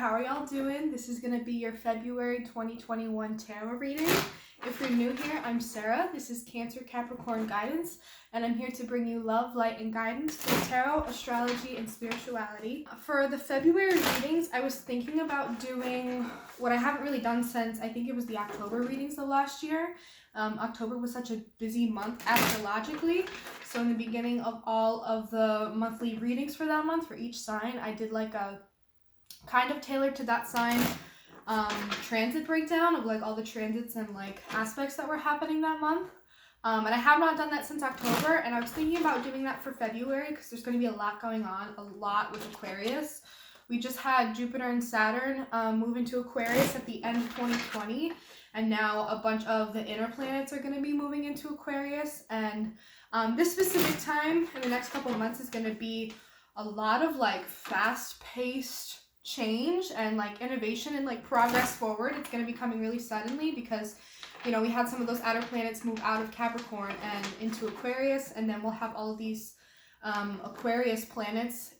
how are y'all doing? This is going to be your February 2021 tarot reading. If you're new here, I'm Sarah. This is Cancer Capricorn Guidance, and I'm here to bring you love, light, and guidance through tarot, astrology, and spirituality. For the February readings, I was thinking about doing what I haven't really done since I think it was the October readings of last year. October was such a busy month astrologically, so in the beginning of all of the monthly readings for that month for each sign, I did like a kind of tailored to that sign transit breakdown of like all the transits and like aspects that were happening that month. And I have not done that since October, and I was thinking about doing that for February because there's going to be a lot going on, a lot with Aquarius. We just had Jupiter and Saturn move into Aquarius at the end of 2020, and now a bunch of the inner planets are going to be moving into Aquarius, and this specific time in the next couple of months is going to be a lot of like fast-paced change and like innovation and like progress forward. It's going to be coming really suddenly because, you know, we had some of those outer planets move out of Capricorn and into Aquarius, and then we'll have all of these Aquarius planets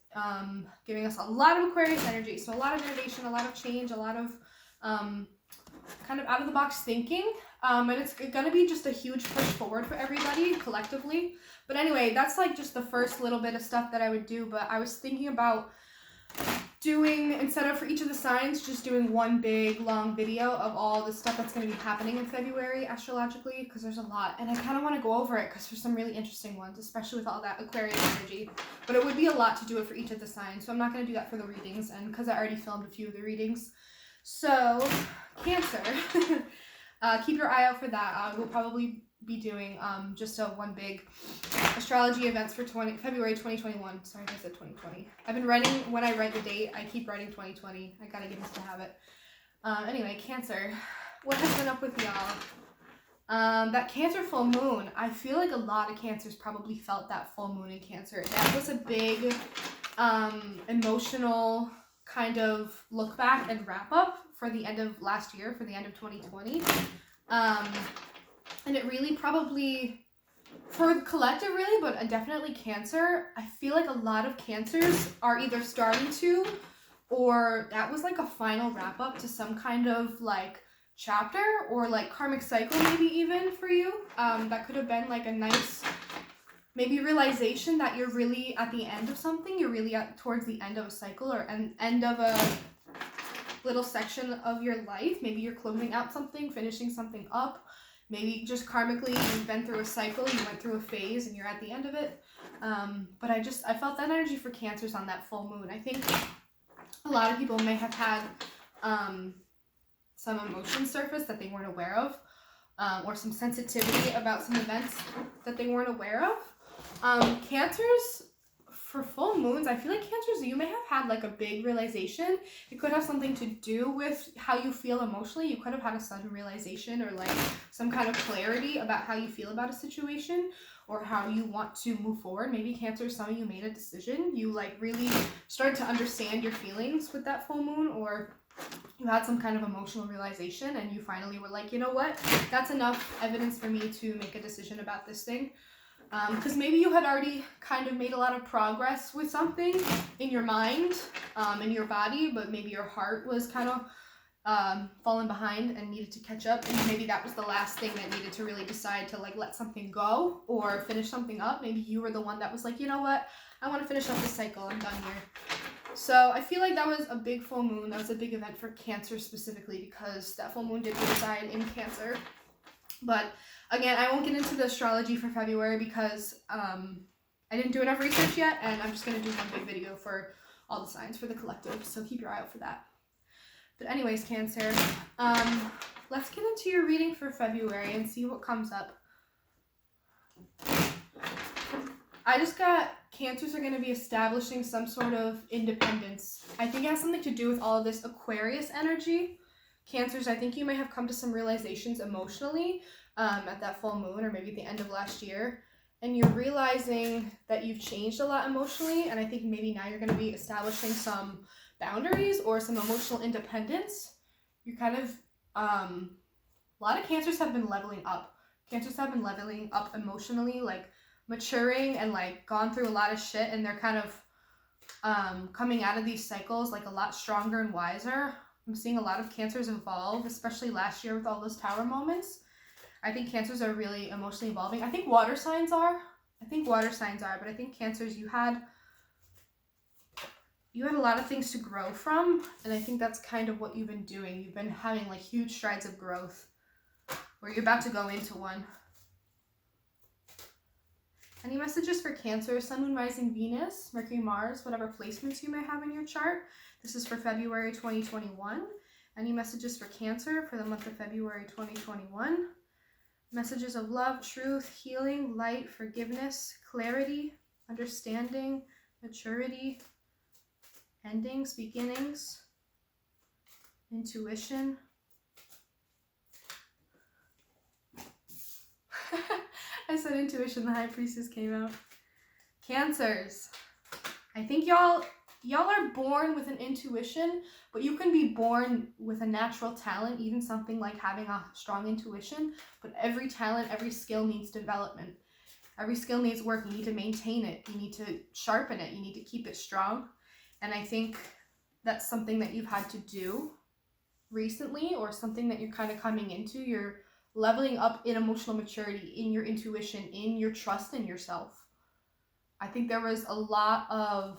giving us a lot of Aquarius energy. So a lot of innovation, a lot of change, a lot of kind of out of the box thinking, and it's going to be just a huge push forward for everybody collectively. But anyway, that's like just the first little bit of stuff that I would do. But I was thinking about doing, instead of for each of the signs, just doing one big long video of all the stuff that's going to be happening in February astrologically, because there's a lot, and I kind of want to go over it because there's some really interesting ones, especially with all that Aquarius energy. But it would be a lot to do it for each of the signs, so I'm not going to do that for the readings, and because I already filmed a few of the readings. So Cancer, keep your eye out for that. We'll probably be doing just a one big astrology events for February 2021. Sorry, I said 2020. I've been writing, when I write the date, I keep writing 2020. I gotta get into the habit. Anyway, Cancer, what has been up with y'all? That Cancer full moon, I feel like a lot of Cancers probably felt that full moon in Cancer. That was a big emotional kind of look back and wrap up for the end of last year, for the end of 2020. And it really probably, for the collective really, but definitely Cancer, I feel like a lot of Cancers are either starting to, or that was like a final wrap up to some kind of like chapter or like karmic cycle maybe even for you. That could have been like a nice maybe realization that you're really at the end of something, you're really towards the end of a cycle or an end of a little section of your life. Maybe you're closing out something, finishing something up. Maybe just karmically you've been through a cycle, you went through a phase and you're at the end of it. But I felt that energy for Cancers on that full moon. I think a lot of people may have had some emotions surface that they weren't aware of, or some sensitivity about some events that they weren't aware of. Cancers, for full moons, I feel like Cancers, you may have had like a big realization. It could have something to do with how you feel emotionally. You could have had a sudden realization or like some kind of clarity about how you feel about a situation or how you want to move forward. Maybe Cancer, some of you made a decision. You like really started to understand your feelings with that full moon, or you had some kind of emotional realization and you finally were like, you know what, that's enough evidence for me to make a decision about this thing. Because maybe you had already kind of made a lot of progress with something in your mind, in your body, but maybe your heart was kind of falling behind and needed to catch up, and maybe that was the last thing that needed to really decide to like let something go or finish something up. Maybe you were the one that was like, you know what, I want to finish up this cycle, I'm done here. So I feel like that was a big full moon. That was a big event for Cancer specifically because that full moon did reside in Cancer. But again, I won't get into the astrology for February because I didn't do enough research yet, and I'm just going to do one big video for all the signs for the collective, so keep your eye out for that. But anyways, Cancer, let's get into your reading for February and see what comes up. I just got Cancers are going to be establishing some sort of independence. I think it has something to do with all of this Aquarius energy. Cancers, I think you may have come to some realizations emotionally at that full moon or maybe at the end of last year, and you're realizing that you've changed a lot emotionally, and I think maybe now you're going to be establishing some boundaries or some emotional independence. You're kind of, a lot of Cancers have been leveling up. Cancers have been leveling up emotionally, like maturing and like gone through a lot of shit, and they're kind of coming out of these cycles like a lot stronger and wiser. I'm seeing a lot of Cancers evolve, especially last year with all those Tower moments. I think Cancers are really emotionally evolving. I think water signs are, but I think Cancers, you had a lot of things to grow from, and I think that's kind of what you've been doing. You've been having like huge strides of growth, or you're about to go into one. Any messages for Cancer, Sun, Moon, Rising, Venus, Mercury, Mars, whatever placements you may have in your chart? This is for February 2021. Any messages for Cancer for the month of February 2021? Messages of love, truth, healing, light, forgiveness, clarity, understanding, maturity, endings, beginnings, intuition. I said intuition, the High Priestess came out. Cancers. I think y'all are born with an intuition, but you can be born with a natural talent, even something like having a strong intuition. But every talent, every skill needs development. Every skill needs work. You need to maintain it. You need to sharpen it. You need to keep it strong. And I think that's something that you've had to do recently, or something that you're kind of coming into. You're leveling up in emotional maturity, in your intuition, in your trust in yourself. I think there was a lot of,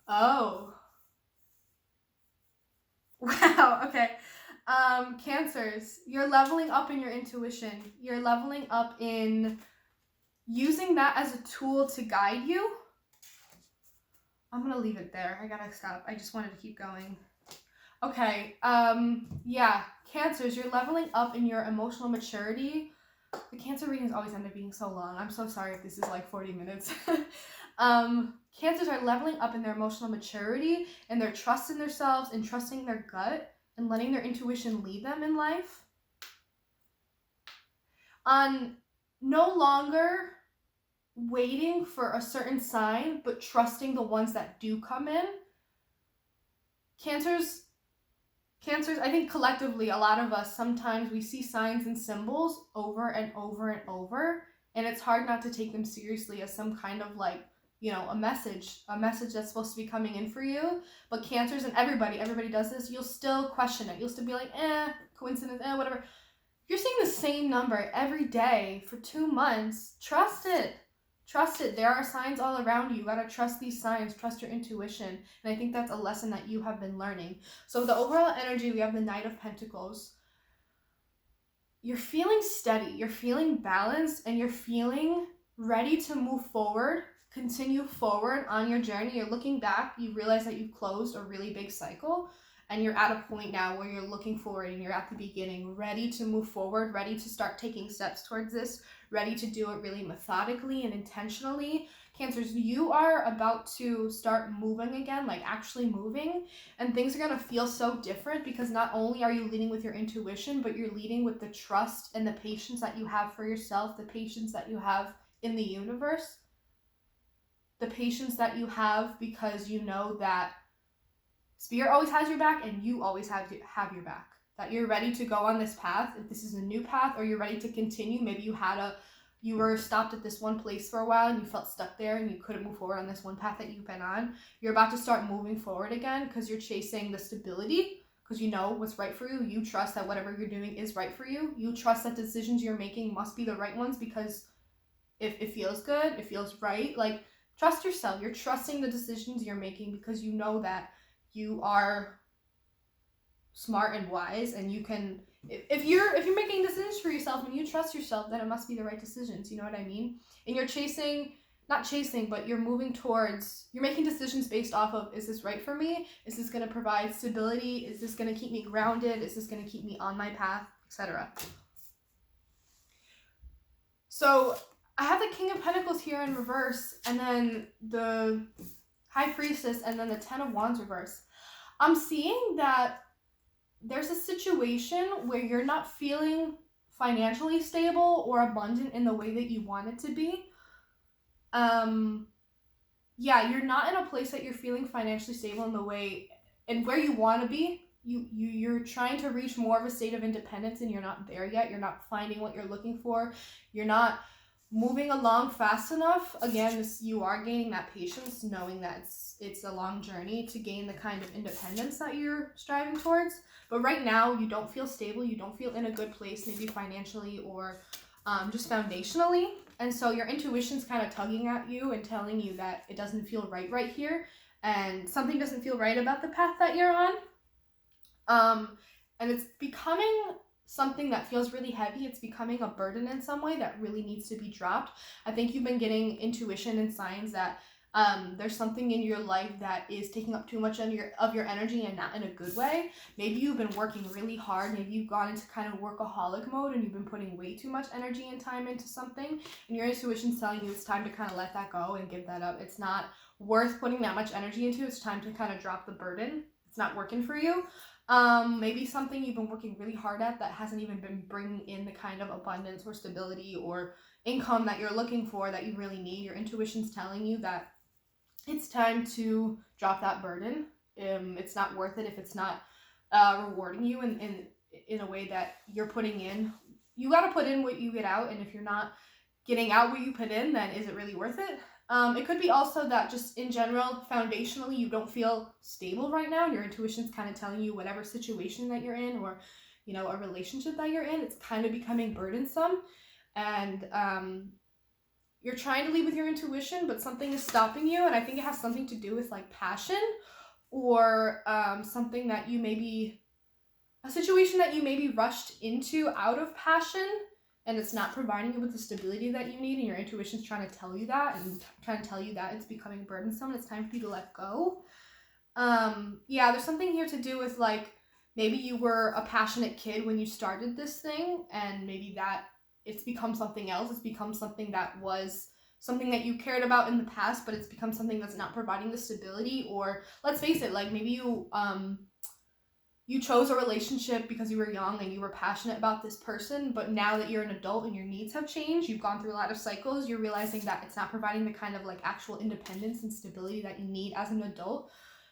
oh, wow, okay. Cancers, you're leveling up in your intuition. You're leveling up in using that as a tool to guide you. I'm gonna leave it there. I gotta stop. I just wanted to keep going. Okay, yeah, Cancers, you're leveling up in your emotional maturity. The Cancer readings always end up being so long. I'm so sorry if this is like 40 minutes. Cancers are leveling up in their emotional maturity and their trust in themselves and trusting their gut and letting their intuition lead them in life. On no longer waiting for a certain sign, but trusting the ones that do come in. Cancers, I think collectively, a lot of us, sometimes we see signs and symbols over and over and over, and it's hard not to take them seriously as some kind of like, a message that's supposed to be coming in for you. But Cancers, and everybody does this, you'll still question it. You'll still be like, coincidence, whatever. If you're seeing the same number every day for 2 months, trust it. Trust it. There are signs all around you. You gotta trust these signs. Trust your intuition. And I think that's a lesson that you have been learning. So the overall energy, we have the Knight of Pentacles. You're feeling steady. You're feeling balanced. And you're feeling ready to move forward. Continue forward on your journey. You're looking back. You realize that you've closed a really big cycle. And you're at a point now where you're looking forward and you're at the beginning, ready to move forward, ready to start taking steps towards this, ready to do it really methodically and intentionally. Cancers, you are about to start moving again, like actually moving, and things are going to feel so different because not only are you leading with your intuition, but you're leading with the trust and the patience that you have for yourself, the patience that you have in the universe, the patience that you have because you know that Spirit always has your back and you always have your back. That you're ready to go on this path. If this is a new path or you're ready to continue, maybe you were stopped at this one place for a while and you felt stuck there and you couldn't move forward on this one path that you've been on. You're about to start moving forward again because you're chasing the stability, because you know what's right for you. You trust that whatever you're doing is right for you. You trust that decisions you're making must be the right ones because if it feels good, it feels right. Like, trust yourself. You're trusting the decisions you're making because you know that you are smart and wise, and you can, if you're making decisions for yourself and you trust yourself, then it must be the right decisions. You know what I mean? And you're but you're moving towards, you're making decisions based off of, is this right for me? Is this going to provide stability? Is this going to keep me grounded? Is this going to keep me on my path, etc.? So I have the King of Pentacles here in reverse, and then the High Priestess, and then the Ten of Wands reverse. I'm seeing that there's a situation where you're not feeling financially stable or abundant in the way that you want it to be. You're not in a place that you're feeling financially stable in the way and where you want to be. you're trying to reach more of a state of independence and you're not there yet. You're not finding what you're looking for. You're not moving along fast enough. Again, you are gaining that patience, knowing that it's a long journey to gain the kind of independence that you're striving towards. But right now, you don't feel stable. You don't feel in a good place, maybe financially or just foundationally. And so your intuition's kind of tugging at you and telling you that it doesn't feel right here, and something doesn't feel right about the path that you're on. And it's becoming something that feels really heavy. It's becoming a burden in some way that really needs to be dropped. I think you've been getting intuition and signs that there's something in your life that is taking up too much of your energy, and not in a good way. Maybe you've been working really hard. Maybe you've gone into kind of workaholic mode and you've been putting way too much energy and time into something, and your intuition's telling you it's time to kind of let that go and give that up. It's not worth putting that much energy into. It's time to kind of drop the burden. It's not working for you. Maybe something you've been working really hard at that hasn't even been bringing in the kind of abundance or stability or income that you're looking for, that you really need. Your intuition's telling you that it's time to drop that burden. It's not worth it if it's not rewarding you in a way that you're putting in. You got to put in what you get out, and if you're not getting out what you put in, then is it really worth it? It could be also that just in general, foundationally, you don't feel stable right now, and your intuition's kind of telling you whatever situation that you're in, or a relationship that you're in, it's kind of becoming burdensome, and you're trying to lead with your intuition, but something is stopping you, and I think it has something to do with like passion, or something that you maybe, a situation that you maybe rushed into out of passion, and it's not providing you with the stability that you need, and your intuition's trying to tell you that, and trying to tell you that it's becoming burdensome, and it's time for you to let go. There's something here to do with like, maybe you were a passionate kid when you started this thing, and maybe that it's become something else. It's become something that was something that you cared about in the past, but it's become something that's not providing the stability. Or let's face it, like maybe you chose a relationship because you were young and you were passionate about this person, but now that you're an adult and your needs have changed, you've gone through a lot of cycles, you're realizing that it's not providing the kind of like actual independence and stability that you need as an adult.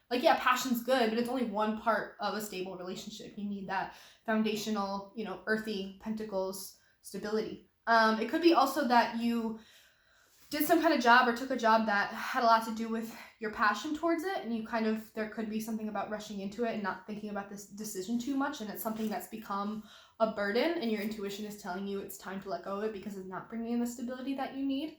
Like, yeah, passion's good, but it's only one part of a stable relationship. You need that foundational, earthy pentacles stability. It could be also that you did some kind of job or took a job that had a lot to do with your passion towards it, and there could be something about rushing into it and not thinking about this decision too much, and it's something that's become a burden, and your intuition is telling you it's time to let go of it because it's not bringing in the stability that you need.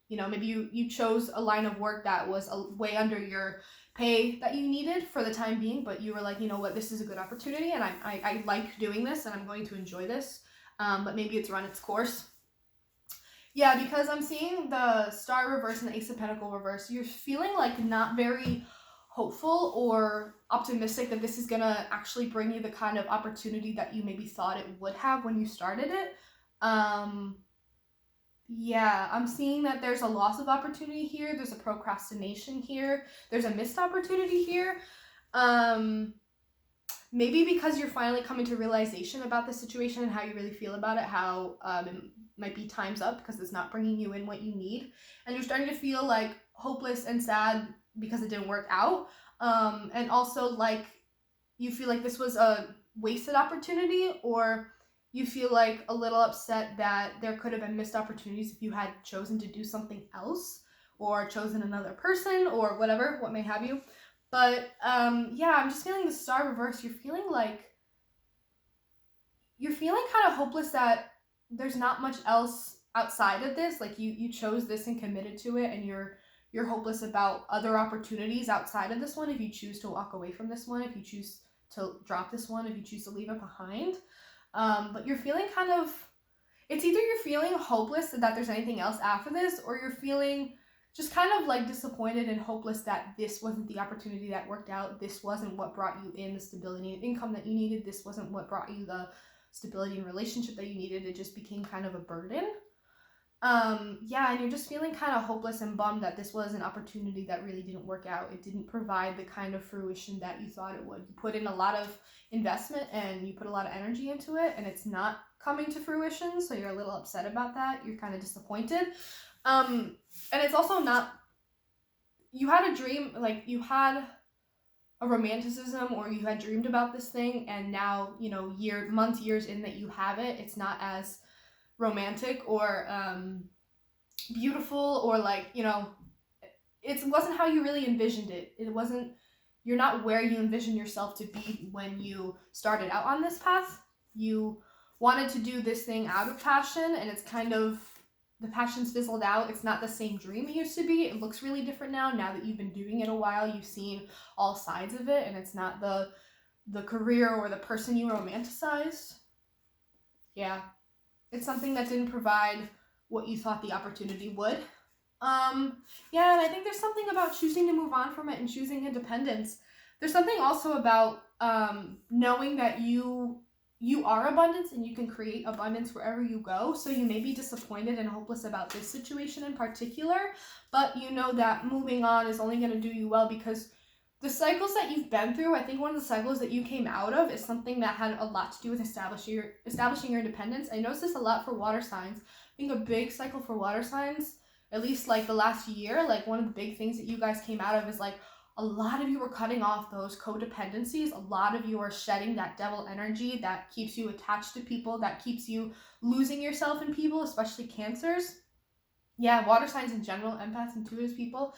Maybe you chose a line of work that was way under your pay that you needed for the time being, but you were like, you know what, this is a good opportunity, and I like doing this, and I'm going to enjoy this, but maybe it's run its course. Yeah, because I'm seeing the Star reverse and the Ace of Pentacles reverse. You're feeling like not very hopeful or optimistic that this is going to actually bring you the kind of opportunity that you maybe thought it would have when you started it. I'm seeing that there's a loss of opportunity here. There's a procrastination here. There's a missed opportunity here. Maybe because you're finally coming to realization about the situation and how you really feel about it, how it might be time's up because it's not bringing you in what you need. And you're starting to feel like hopeless and sad because it didn't work out. And also like you feel like this was a wasted opportunity, or you feel like a little upset that there could have been missed opportunities if you had chosen to do something else or chosen another person or whatever, what may have you. But I'm just feeling the Star reverse. You're feeling kind of hopeless that there's not much else outside of this. Like you chose this and committed to it, and you're hopeless about other opportunities outside of this one if you choose to walk away from this one, if you choose to drop this one, if you choose to leave it behind. But you're feeling it's either you're feeling hopeless that there's anything else after this, or you're feeling just kind of like disappointed and hopeless that this wasn't the opportunity that worked out. This wasn't what brought you in the stability and income that you needed. This wasn't what brought you the stability and relationship that you needed. It just became kind of a burden. And you're just feeling kind of hopeless and bummed that this was an opportunity that really didn't work out. It didn't provide the kind of fruition that you thought it would. You put in a lot of investment and you put a lot of energy into it, and it's not coming to fruition, so you're a little upset about that. You're kind of disappointed. And it's also not, you had a dream, like you had a romanticism, or you had dreamed about this thing, and now, you know, years in that you have it, it's not as romantic or beautiful, or like, you know, it wasn't how you really envisioned it. You're not where you envisioned yourself to be when you started out on this path. You wanted to do this thing out of passion, and it's kind of, the passion's fizzled out. It's not the same dream it used to be. It looks really different now that you've been doing it a while. You've seen all sides of it, and it's not the career or the person you romanticized. Yeah, it's something that didn't provide what you thought the opportunity would. Yeah, and I think there's something about choosing to move on from it and choosing independence. There's something also about knowing that you are abundance, and you can create abundance wherever you go. So you may be disappointed and hopeless about this situation in particular, but you know that moving on is only going to do you well, because the cycles that you've been through, I think one of the cycles that you came out of is something that had a lot to do with establishing your independence. I notice this a lot for water signs. I think a big cycle for water signs, at least like the last year, like one of the big things that you guys came out of is like a lot of you were cutting off those codependencies. A lot of you are shedding that devil energy that keeps you attached to people, that keeps you losing yourself in people, especially Cancers. Yeah, water signs in general, empaths, intuitive people.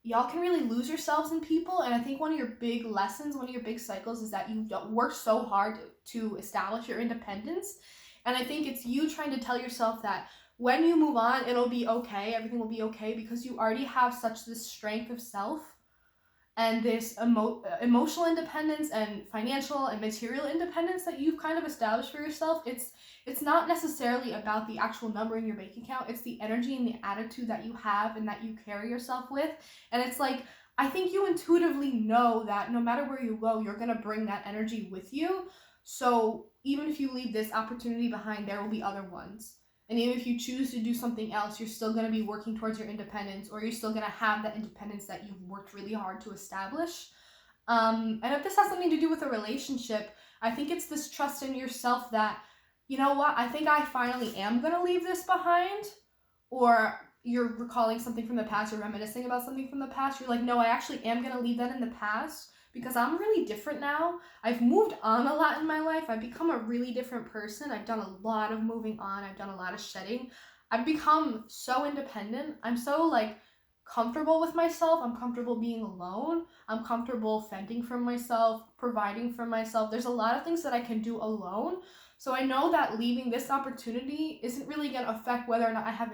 Y'all can really lose yourselves in people. And I think one of your big lessons, one of your big cycles, is that you don't work so hard to establish your independence. And I think it's you trying to tell yourself that when you move on, it'll be okay, everything will be okay, because you already have such this strength of self and this emotional independence and financial and material independence that you've kind of established for yourself. It's not necessarily about the actual number in your bank account. It's the energy and the attitude that you have and that you carry yourself with. And it's like, I think you intuitively know that no matter where you go, you're going to bring that energy with you. So even if you leave this opportunity behind, there will be other ones. And even if you choose to do something else, you're still going to be working towards your independence, or you're still going to have that independence that you've worked really hard to establish. And if this has something to do with a relationship, I think it's this trust in yourself that, you know what, I think I finally am going to leave this behind. Or you're recalling something from the past, you're reminiscing about something from the past. You're like, no, I actually am going to leave that in the past, because I'm really different now. I've moved on a lot in my life. I've become a really different person. I've done a lot of moving on. I've done a lot of shedding. I've become so independent. I'm so like comfortable with myself. I'm comfortable being alone. I'm comfortable fending for myself, providing for myself. There's a lot of things that I can do alone. So I know that leaving this opportunity isn't really going to affect whether or not I have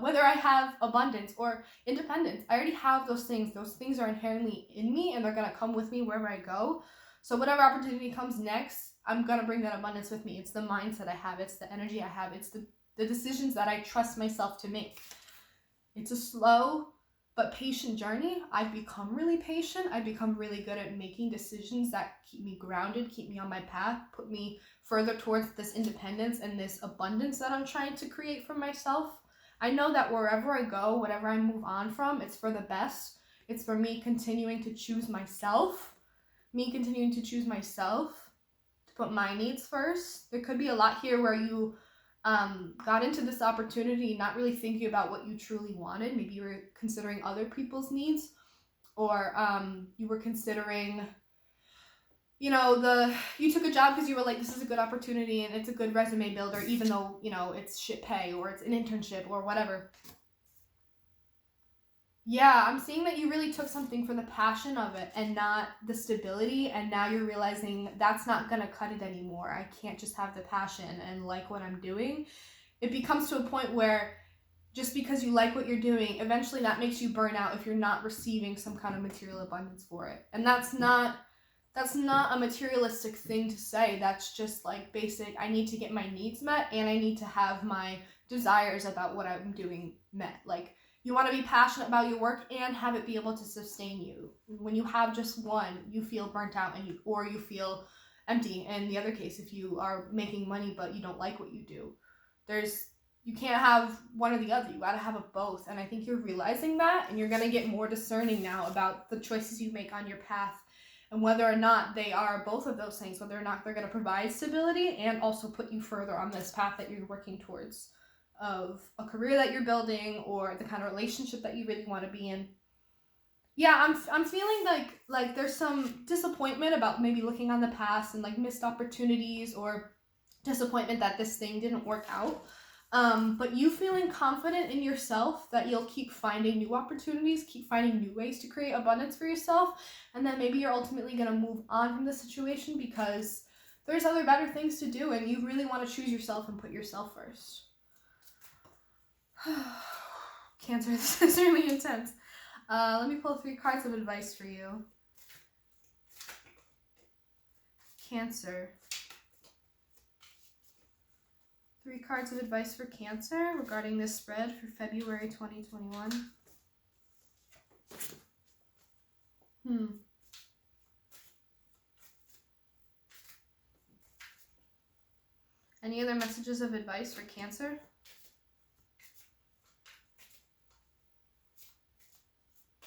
whether I have abundance or independence. I already have those things. Those things are inherently in me, and they're going to come with me wherever I go. So whatever opportunity comes next, I'm going to bring that abundance with me. It's the mindset I have. It's the energy I have. It's the decisions that I trust myself to make. It's a slow but patient journey. I've become really patient. I've become really good at making decisions that keep me grounded, keep me on my path, put me further towards this independence and this abundance that I'm trying to create for myself. I know that wherever I go, whatever I move on from, it's for the best. It's for me continuing to choose myself, to put my needs first. There could be a lot here where you got into this opportunity not really thinking about what you truly wanted. Maybe you were considering other people's needs, or you were considering, you took a job because you were like, this is a good opportunity and it's a good resume builder, even though, it's shit pay, or it's an internship or whatever. Yeah, I'm seeing that you really took something for the passion of it and not the stability, and now you're realizing that's not going to cut it anymore. I can't just have the passion and like what I'm doing. It becomes to a point where just because you like what you're doing, eventually that makes you burn out if you're not receiving some kind of material abundance for it. And that's not a materialistic thing to say. That's just like basic, I need to get my needs met and I need to have my desires about what I'm doing met. Like, you want to be passionate about your work and have it be able to sustain you. When you have just one, you feel burnt out or you feel empty. In the other case, if you are making money but you don't like what you do, you can't have one or the other. You got to have a both. And I think you're realizing that, and you're going to get more discerning now about the choices you make on your path and whether or not they are both of those things, whether or not they're going to provide stability and also put you further on this path that you're working towards, of a career that you're building or the kind of relationship that you really want to be in. Yeah, I'm feeling like there's some disappointment about maybe looking on the past and like missed opportunities or disappointment that this thing didn't work out. But you feeling confident in yourself that you'll keep finding new opportunities, keep finding new ways to create abundance for yourself, and then maybe you're ultimately gonna move on from the situation because there's other better things to do and you really want to choose yourself and put yourself first. Cancer, this is really intense. Let me pull 3 cards of advice for you. Cancer. 3 cards of advice for Cancer regarding this spread for February 2021. Any other messages of advice for Cancer?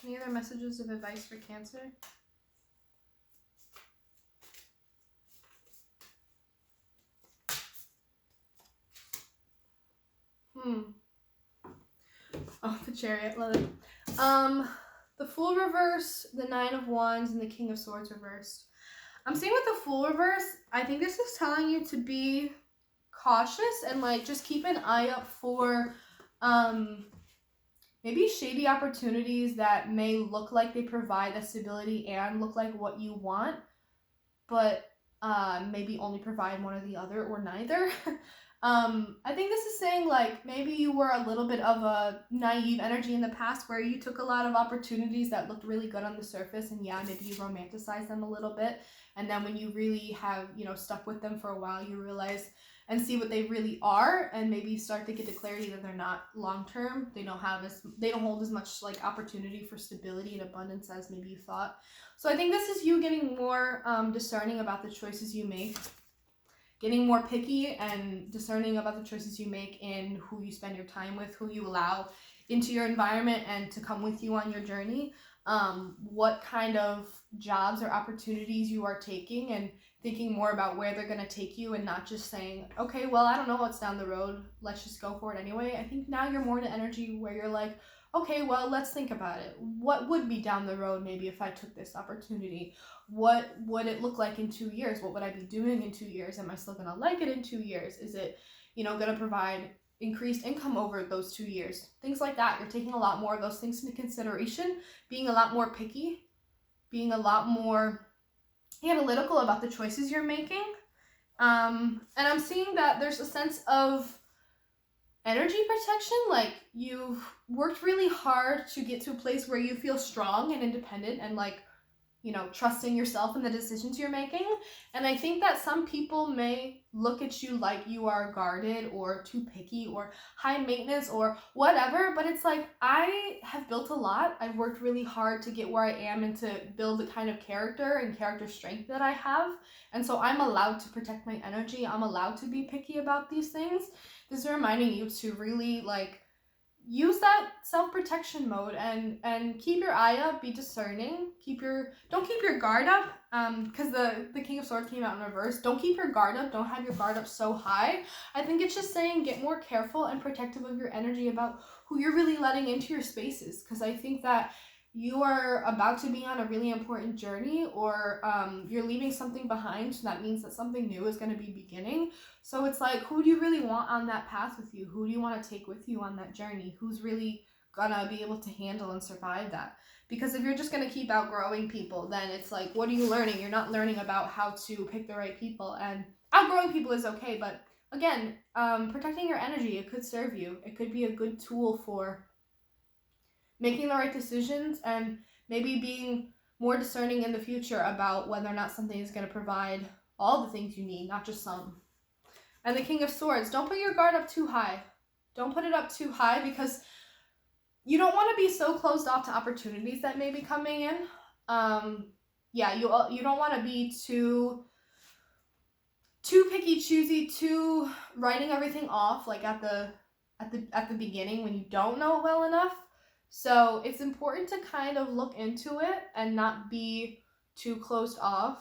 Any other messages of advice for Cancer? Oh, the Chariot, love it. The Fool reverse, the 9 of Wands, and the King of Swords reversed. I'm seeing with the Fool reverse, I think this is telling you to be cautious and like just keep an eye up for maybe shady opportunities that may look like they provide the stability and look like what you want, but maybe only provide one or the other or neither. I think this is saying like maybe you were a little bit of a naive energy in the past where you took a lot of opportunities that looked really good on the surface, and yeah, maybe you romanticized them a little bit, and then when you really have, stuck with them for a while, you realize and see what they really are, and maybe start to get the clarity that they're not long term. They don't hold as much like opportunity for stability and abundance as maybe you thought. So I think this is you getting more discerning about the choices you make, getting more picky and discerning about the choices you make in who you spend your time with, who you allow into your environment and to come with you on your journey, what kind of jobs or opportunities you are taking, and thinking more about where they're going to take you and not just saying, okay, well, I don't know what's down the road, let's just go for it anyway. I think now you're more in the energy where you're like, okay, well, let's think about it. What would be down the road maybe if I took this opportunity? What would it look like in 2 years? What would I be doing in 2 years? Am I still going to like it in 2 years? Is it, going to provide increased income over those 2 years? Things like that. You're taking a lot more of those things into consideration, being a lot more picky, being a lot more analytical about the choices you're making. And I'm seeing that there's a sense of energy protection, like you've worked really hard to get to a place where you feel strong and independent and like trusting yourself and the decisions you're making. And I think that some people may look at you like you are guarded or too picky or high maintenance or whatever, but it's like, I have built a lot. I've worked really hard to get where I am and to build the kind of character and character strength that I have. And so I'm allowed to protect my energy. I'm allowed to be picky about these things. This is reminding you to really like use that self-protection mode and keep your eye up, be discerning, don't keep your guard up, because the King of Swords came out in reverse. Don't keep your guard up, don't have your guard up so high. I think it's just saying get more careful and protective of your energy about who you're really letting into your spaces, because I think that you are about to be on a really important journey, or you're leaving something behind, so that means that something new is going to be beginning. So it's like, who do you really want on that path with you? Who do you want to take with you on that journey? Who's really gonna be able to handle and survive that? Because if you're just going to keep outgrowing people, then it's like, what are you learning? You're not learning about how to pick the right people. And outgrowing people is okay, but again, protecting your energy, it could serve you. It could be a good tool for making the right decisions and maybe being more discerning in the future about whether or not something is going to provide all the things you need, not just some. And the King of Swords, don't put your guard up too high. Don't put it up too high, because you don't want to be so closed off to opportunities that may be coming in. You don't want to be too picky, choosy, too writing everything off like at the beginning when you don't know it well enough. So it's important to kind of look into it and not be too closed off.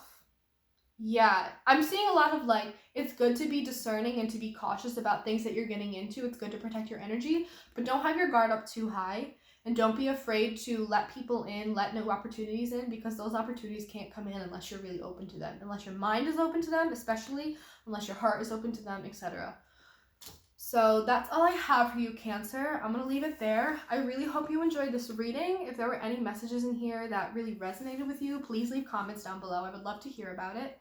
Yeah, I'm seeing a lot of like, it's good to be discerning and to be cautious about things that you're getting into. It's good to protect your energy, but don't have your guard up too high. And don't be afraid to let people in, let new opportunities in, because those opportunities can't come in unless you're really open to them, unless your mind is open to them, especially unless your heart is open to them, etc. So that's all I have for you, Cancer. I'm going to leave it there. I really hope you enjoyed this reading. If there were any messages in here that really resonated with you, please leave comments down below. I would love to hear about it.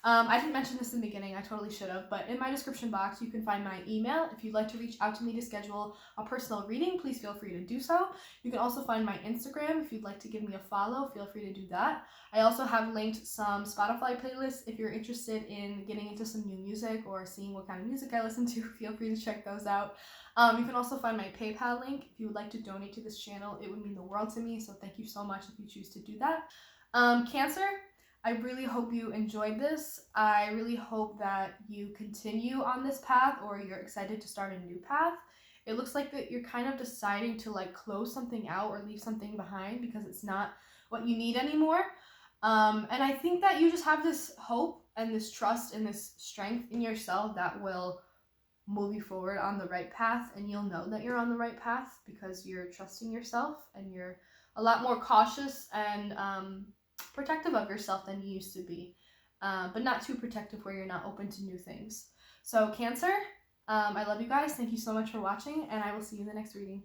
I didn't mention this in the beginning, I totally should have, but in my description box you can find my email. If you'd like to reach out to me to schedule a personal reading, please feel free to do so. You can also find my Instagram. If you'd like to give me a follow, feel free to do that. I also have linked some Spotify playlists. If you're interested in getting into some new music or seeing what kind of music I listen to, feel free to check those out. You can also find my PayPal link. If you would like to donate to this channel, it would mean the world to me, so thank you so much if you choose to do that. Cancer, I really hope you enjoyed this. I really hope that you continue on this path, or you're excited to start a new path. It looks like that you're kind of deciding to like close something out or leave something behind because it's not what you need anymore. And I think that you just have this hope and this trust and this strength in yourself that will move you forward on the right path, and you'll know that you're on the right path because you're trusting yourself and you're a lot more cautious and protective of yourself than you used to be, but not too protective where you're not open to new things. So Cancer, I love you guys. Thank you so much for watching, and I will see you in the next reading.